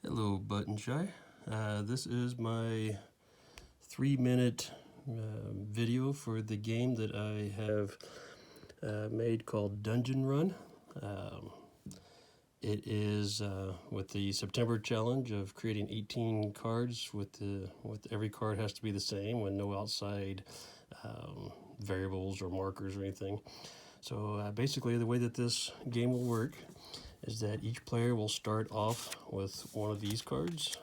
Hello, Buttonshy. This is my 3-minute video for the game that I have made called DungeonRun. It is with the September challenge of creating 18 cards with every card has to be the same with no outside variables or markers or anything. So basically the way that this game will work is that each player will start off with one of these cards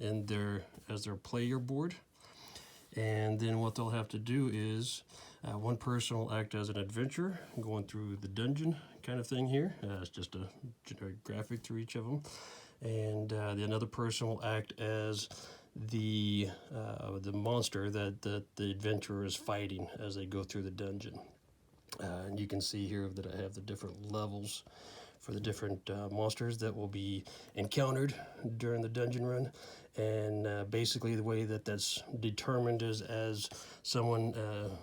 as their player board, and then what they'll have to do is one person will act as an adventurer going through the dungeon kind of thing here. It's just a generic graphic through each of them, and another person will act as the monster that the adventurer is fighting as they go through the dungeon. And you can see here that I have the different levels for the different monsters that will be encountered during the dungeon run. And basically the way that that's determined is as someone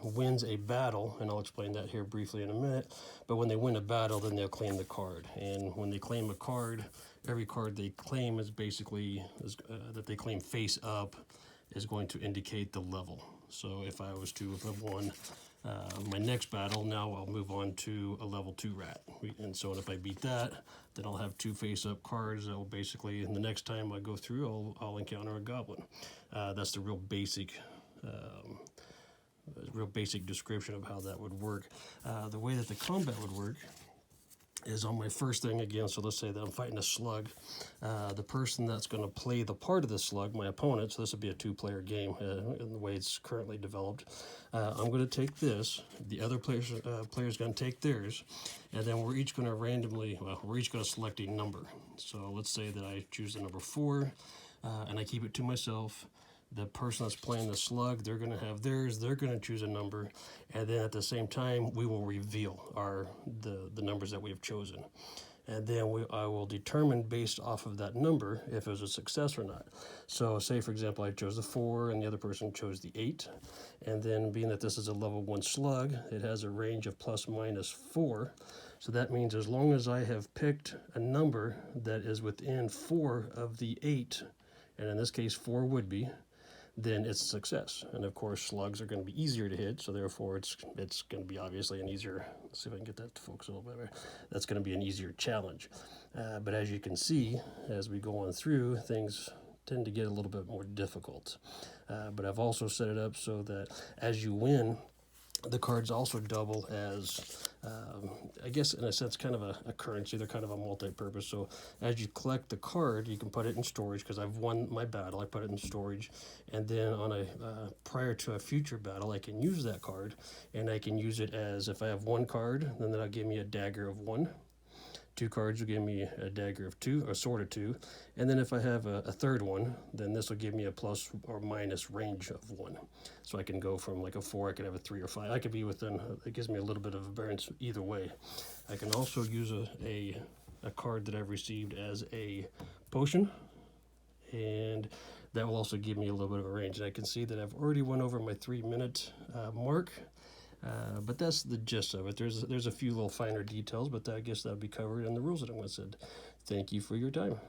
wins a battle, and I'll explain that here briefly in a minute, but when they win a battle, then they'll claim the card. And when they claim a card, every card they claim is basically, that they claim face up, is going to indicate the level. So if I was to have won my next battle, now I'll move on to a level 2 rat. And so if I beat that, then I'll have 2 face-up cards that will basically, and the next time I go through, I'll encounter a goblin. That's the real basic description of how that would work. The way that the combat would work is on my first thing again. So let's say that I'm fighting a slug. The person that's going to play the part of the slug, my opponent, so this would be a 2-player game in the way it's currently developed. I'm going to take this, the other player's going to take theirs, and then we're each going to we're each going to select a number. So let's say that I choose the number 4, and I keep it to myself. The person that's playing the slug, they're going to have theirs, they're going to choose a number, and then at the same time, we will reveal the numbers that we have chosen. And then I will determine based off of that number if it was a success or not. So say, for example, I chose the 4 and the other person chose the 8. And then being that this is a level 1 slug, it has a range of ±4. So that means as long as I have picked a number that is within 4 of the 8, and in this case 4 would be, then it's a success. And of course slugs are going to be easier to hit, so therefore it's going to be obviously an easier, let's see if I can get that to focus a little bit better, that's going to be an easier challenge. But as you can see, as we go on through, things tend to get a little bit more difficult. But I've also set it up so that as you win, the cards also double as, I guess in a sense, kind of a currency. They're kind of a multi-purpose. So as you collect the card, you can put it in storage, because I've won my battle, I put it in storage. And then on prior to a future battle, I can use that card, and I can use it as, if I have 1 card, then that'll give me a dagger of 1. 2 cards will give me a dagger of 2, or sword of 2, and then if I have a 3rd one, then this will give me a plus or minus range of 1. So I can go from like a 4, I could have a 3 or 5. I could be within, it gives me a little bit of a variance either way. I can also use a card that I've received as a potion, and that will also give me a little bit of a range. And I can see that I've already went over my 3-minute mark. But that's the gist of it. There's a few little finer details, but I guess that'll be covered in the rules that I'm going to send. Thank you for your time.